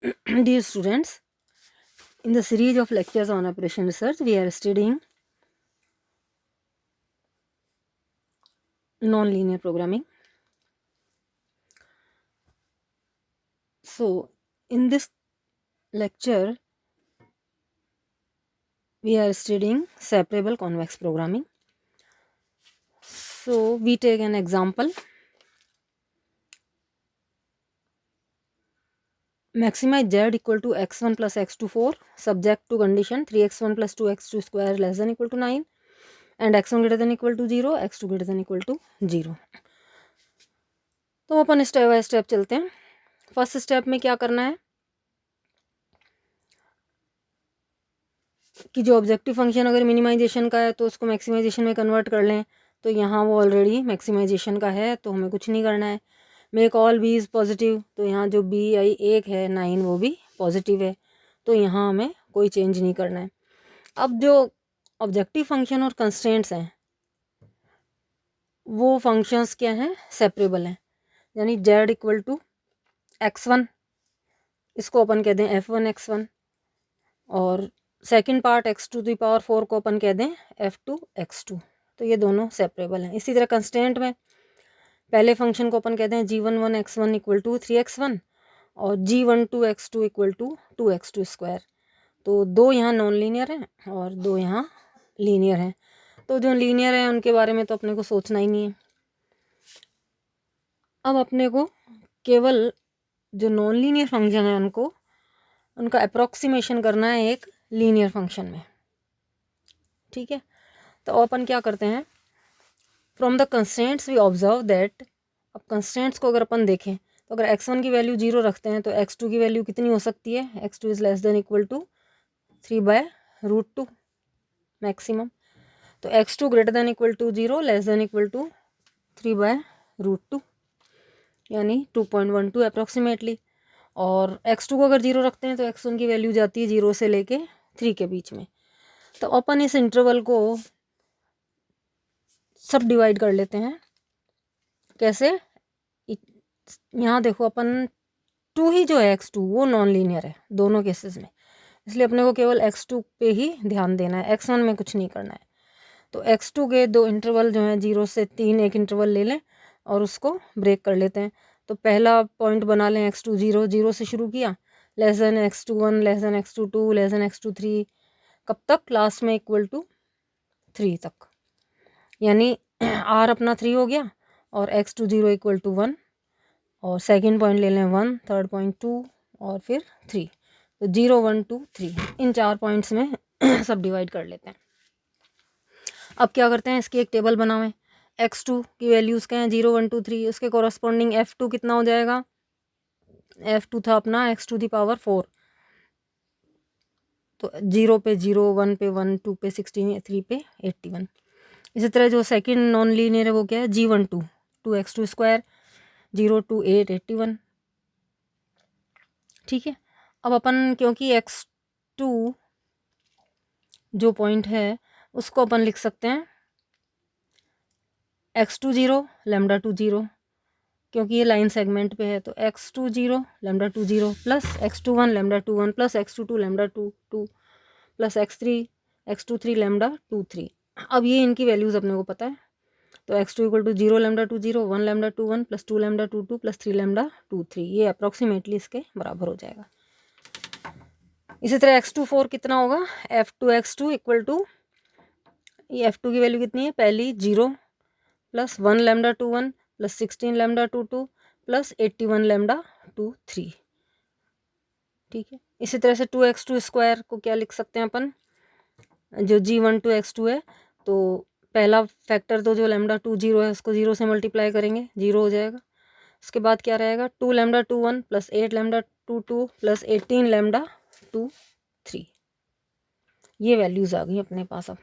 Dear students, in the series of lectures on operation research, we are studying non-linear programming. So, in this lecture, we are studying separable convex programming. So, we take an example. Maximize z equal to x1 plus x2 4 subject to condition 3x1 plus 2x2 square less than equal to 9 and x1 greater than equal to 0, x2 greater than equal to 0. तो अपन step by step चलते हैं. First step में क्या करना है कि जो objective function अगर मिनिमाइजेशन का है तो उसको मैक्सिमाइजेशन में कन्वर्ट कर लें. तो यहाँ वो ऑलरेडी मैक्सिमाइजेशन का है तो हमें कुछ नहीं करना है. Make all B is positive, तो यहाँ जो बी आई 1 है 9 वो भी पॉजिटिव है, तो यहाँ हमें कोई चेंज नहीं करना है. अब जो ऑब्जेक्टिव फंक्शन और कंस्ट्रेंट्स हैं वो फंक्शंस क्या हैं, सेपरेबल हैं. यानी z इक्वल टू x1, इसको अपन कह दें f1 x1, और सेकंड पार्ट x⁴ को अपन कह दें f2 x2. तो ये दोनों सेपरेबल हैं. इसी तरह कंस्टेंट में पहले फंक्शन को अपन कहते हैं g11 x1 equal to 3x1 और g12 x2 equal to 2x2 square. तो दो यहाँ नॉन लीनियर हैं और दो यहाँ लीनियर हैं. तो जो लीनियर हैं उनके बारे में तो अपने को सोचना ही नहीं है. अब अपने को केवल जो नॉन लीनियर फंक्शन है उनका अप्रॉक्सीमेशन करना है एक लीनियर फंक्शन में. ठीक है, तो अपन क्या करते हैं, from the constraints we observe that. अब कंस्ट्रेंट्स को अगर अपन देखें तो अगर x1 की वैल्यू 0 रखते हैं तो x2 की वैल्यू कितनी हो सकती है, x2 is less than equal to 3/√2 maximum. तो x2 greater than equal to 0 less than equal to 3/√2 यानी 2.12 अप्रॉक्सीमेटली. और x2 को अगर 0 रखते हैं तो x1 की वैल्यू जाती है 0 से लेके 3 के बीच में. तो अपन इस इंटरवल को सब डिवाइड कर लेते हैं. कैसे, यहाँ देखो अपन 2 ही जो है x2 वो नॉन लीनियर है दोनों केसेस में, इसलिए अपने को केवल x2 पे ही ध्यान देना है, x1 में कुछ नहीं करना है. तो x2 के दो इंटरवल जो हैं 0 से 3 एक इंटरवल ले लें और उसको ब्रेक कर लेते हैं. तो पहला पॉइंट बना लें x2 0, 0 से शुरू किया, less than x2 1, less than x2 2, less than x2 3, कब तक, लास्ट में इक्वल टू 3 तक. यानी r अपना 3 हो गया और x2 0 इक्वल टू 1, और सेकंड पॉइंट ले लें 1, थर्ड पॉइंट 2 और फिर 3. तो 0 1 2 3 इन 4 पॉइंट्स में सब डिवाइड कर लेते हैं. अब क्या करते हैं, इसकी एक टेबल बनावें. x2 की वैल्यूज़ क्या हैं, 0 1 2 3, उसके कॉरस्पॉन्डिंग f2 कितना हो जाएगा, f2 था अपना x⁴. तो 0 पे 0, 1 पे 1, 2 पे 16, 3 पे 81. इसी तरह जो सेकंड नॉन लीनियर है वो क्या है, g12 2x2 स्क्वायर, 0 to 8 81. ठीक है, अब अपन क्योंकि x2 जो पॉइंट है उसको अपन लिख सकते हैं x2 0 λ2 0, क्योंकि ये लाइन सेगमेंट पे है. तो x2 0 λ2 0 plus x2 1 λ2 1 plus x2 2 λ2 2 plus x2 3 λ2 3. अब ये इनकी वैल्यूज़ अपने को पता है. तो x2 equal to 0 λ2 0, 1 λ2 1 plus 2 λ2 2 plus 3 λ2 3, ये अप्रॉक्सीमेटली इसके बराबर हो जाएगा. इसी तरह x2 4 कितना होगा, f2 x2 इक्वल टू, ये f2 की वैल्यू कितनी है, पहली 0 प्लस 1 λ2 1 प्लस 16 λ2 2 प्लस 81 λ2 3. ठीक है, इसी तरह से 2x2 स्क्वायर को क्या लिख सकते हैं अपन, जो g12 x2 है तो पहला फैक्टर तो जो λ2 0 है उसको 0 से मल्टीप्लाई करेंगे, 0 हो जाएगा. उसके बाद क्या रहेगा, 2 λ2 1 प्लस 8 λ2 2 प्लस 18 λ2 3. ये वैल्यूज़ आ गई अपने पास अब.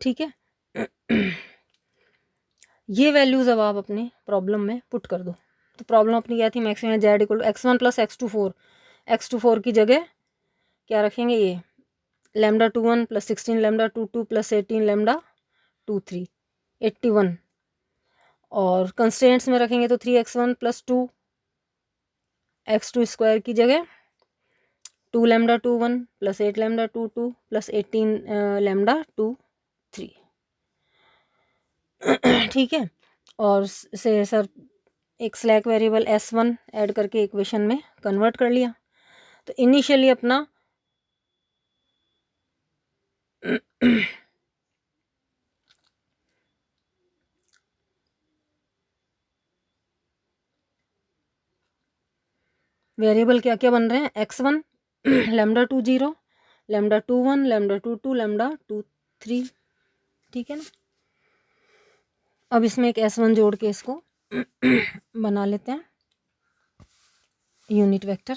ठीक है, ये वैल्यूज़ अब आप अपने प्रॉब्लम में पुट कर दो. तो प्रॉब्लम अपनी क्या थी, maximum z equal to x1 plus x2 4, x2 4 की जगह क्या रखेंगे, ये λ2 1 प्लस 16 λ2 2 प्लस 18 λ2 3 81. और कंस्ट्रेंट्स में रखेंगे तो 3x1 प्लस 2 x2 स्क्वायर की जगह 2 lambda 2 1 plus 8 lambda 2 2 plus 18 lambda 2 3। ठीक है, और से सर एक स्लैक वेरिएबल s1 ऐड करके इक्वेशन में कन्वर्ट कर लिया। तो इनिशियली अपना वेरिएबल क्या क्या बन रहे हैं, x1 lambda 2 0 lambda 2 1 lambda 2 2 lambda 2 3। ठीक है ना। अब इसमें एक s1 जोड़ के इसको बना लेते हैं यूनिट वेक्टर।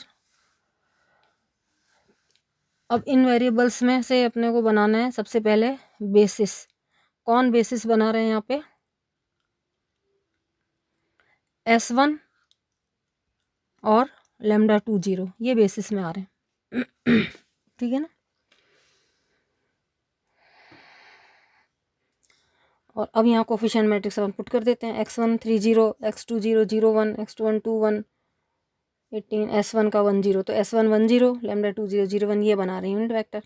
अब इन वेरिएबल्स में से अपने को बनाना है सबसे पहले बेसिस। कौन बेसिस बना रहे हैं यहाँ पे, s1 और लैम्डा 2 0, ये बेसिस में आ रहे हैं। ठीक है ना। और अब यहाँ कोफिशिएंट मैट्रिक्स हम पुट कर देते हैं, x1 3 0 x2 0 0 1 x2 1 2 1 18 s1 का 1 0, तो s1 1 0 लैम्डा 2 0 0 1 ये बना रहे हैं यूनिट वेक्टर।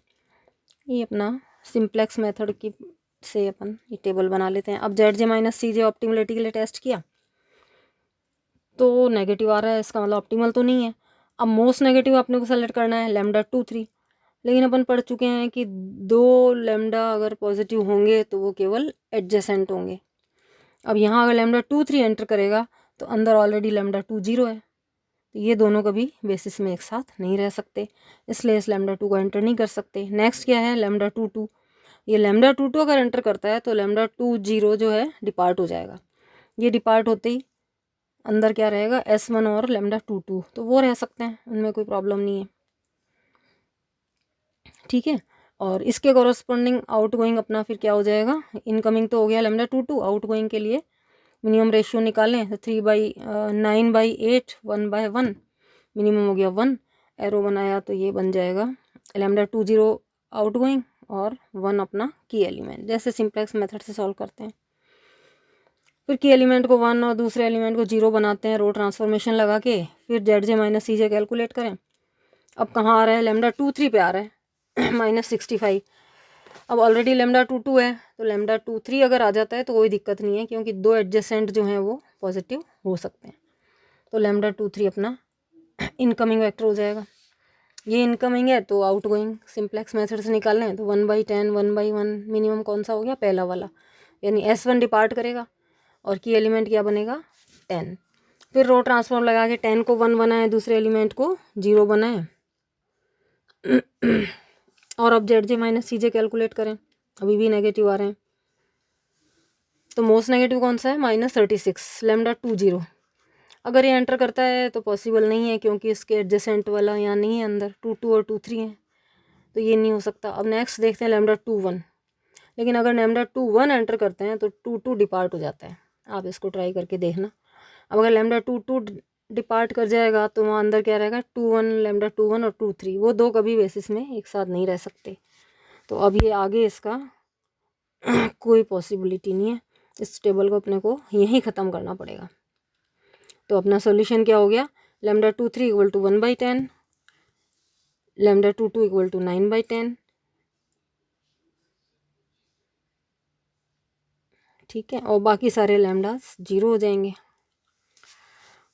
ये अपना सिंप्लेक्स मेथड की से अपन ये टेबल बना लेते हैं। अब जेड जे माइनस सी जे ऑप्टिमलिटी के लिए टेस्ट किया तो नेगेटिव आ रहा है, इसका मतलब ऑप्टिमल तो नहीं है। अब मोस्ट नेगेटिव अपने को सेलेक्ट करना है लैम्डा 2 3, लेकिन अपन पढ़ चुके हैं कि 2 लैम्डा अगर पॉजिटिव होंगे तो वो केवल एडजेसेंट होंगे। अब यहाँ अगर लैम्डा 2 3 एंटर करेगा तो अंदर ऑलरेडी लैम्डा 2 0 है, तो ये दोनों कभी बेसिस में एक साथ नहीं रह सकते, इसलिए इस लैम्डा 2 को एंटर नहीं कर सकते। नेक्स्ट क्या है, लैम्डा 2 2। ये लैम्डा 2 2 अगर एंटर करता है तो लैम्डा 2 0 जो है डिपार्ट हो जाएगा। ये डिपार्ट होते ही अंदर क्या रहेगा, s1 और लैम्डा 2 2, तो वो रह सकते हैं, उनमें कोई प्रॉब्लम नहीं है। ठीक है, और इसके कॉरस्पॉन्डिंग आउट गोइंग अपना फिर क्या हो जाएगा, इनकमिंग तो हो गया लैम्डा 2 2, आउट गोइंग के लिए मिनिमम रेशियो निकालें तो 9/8 1/1, मिनिमम हो गया 1, एरो बनाया तो ये बन जाएगा लैम्डा 2 0 आउट गोइंग और 1 अपना की एलिमेंट। जैसे सिंप्लेक्स मेथड से सॉल्व करते हैं, फिर की एलिमेंट को 1 और दूसरे एलिमेंट को 0 बनाते हैं रो ट्रांसफॉर्मेशन लगा के, फिर जेड जे माइनस सी जे कैलकुलेट करें। अब कहाँ आ रहा है, लैम्डा 2 3 पे आ रहा है -65। अब ऑलरेडी लैम्डा 2 2 है, तो लैम्डा 2 3 अगर आ जाता है तो कोई दिक्कत नहीं है, क्योंकि दो एडजेसेंट जो हैं वो पॉजिटिव हो सकते हैं। तो लैम्डा 2 3 अपना इनकमिंग वेक्टर हो जाएगा। ये इनकमिंग है तो आउट गोइंग सिंप्लेक्स मेथड से निकालना है, तो 1/10 1/1 मिनिमम कौन सा हो गया, पहला वाला, यानी s1 डिपार्ट करेगा और की एलिमेंट क्या बनेगा 10। फिर रो ट्रांसफॉर्म लगा के 10 को 1 बनाए, दूसरे एलिमेंट को 0 बनाए और अब जेड जे माइनस सी जे कैलकुलेट करें, अभी भी नेगेटिव आ रहे हैं। तो मोस्ट नेगेटिव कौन सा है, -36 लैम्डा 2 0। अगर ये एंटर करता है तो पॉसिबल नहीं है, क्योंकि इसके एडजेसेंट वाला यहाँ नहीं है, अंदर 2 2 और 2 3 है, तो ये नहीं हो सकता। अब नेक्स्ट देखते हैं लैम्डा 2 1, लेकिन अगर लैम्डा 2 1 एंटर करते हैं तो 2 2 डिपार्ट हो जाता है। आप इसको ट्राई करके देखना। अब अगर लैम्डा 2 2 डिपार्ट कर जाएगा तो वहाँ अंदर क्या रहेगा, 2 1 लैम्डा 2 1 और 2 3, वो दो कभी बेसिस में एक साथ नहीं रह सकते। तो अब ये आगे इसका कोई पॉसिबिलिटी नहीं है, इस टेबल को अपने को यहीं ख़त्म करना पड़ेगा। तो अपना सॉल्यूशन क्या हो गया, lambda 2 3 equal to 1/10, lambda 2 2 equal to 9/10। ठीक है, और बाकी सारे लैम्डास 0 हो जाएंगे।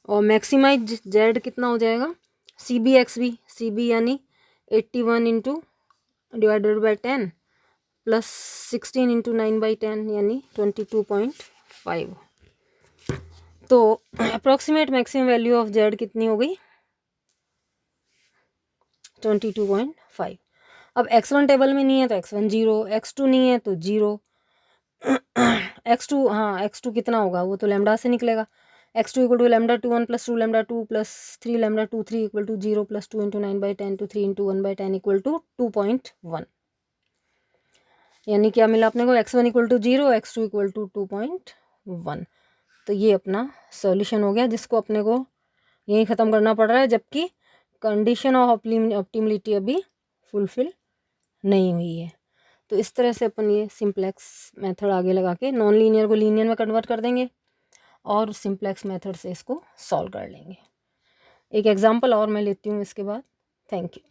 और मैक्सिमाइज जेड कितना हो जाएगा, C B X B, C B यानी 81 into divided by 10 plus 16 into 9/10 यानी 22.5। तो approximate maximum value of Z कितनी हो गई, 22.5। अब x1 टेबल में नहीं है तो x1 0, x2 नहीं है तो 0, x2 हाँ x2 कितना होगा, वो तो लैम्डा से निकलेगा। x2 equal to lambda 2 1 plus 2 lambda 2 plus 3 lambda 2 3 equal to 0 plus 2 into 9/10 to 3 into 1/10 equal to 2.1। यानी क्या मिला अपने को, x1 equal to 0, x2 equal to 2.1। तो ये अपना सॉल्यूशन हो गया, जिसको अपने को यही ख़त्म करना पड़ रहा है, जबकि कंडीशन ऑफ ऑप्टिमलिटी अभी फुलफिल नहीं हुई है। तो इस तरह से अपन ये सिंप्लेक्स मेथड आगे लगा के नॉन लीनियर को लीनियर में कन्वर्ट कर देंगे और सिंप्लेक्स मेथड से इसको सॉल्व कर लेंगे। एक एग्जाम्पल और मैं लेती हूँ इसके बाद। Thank you.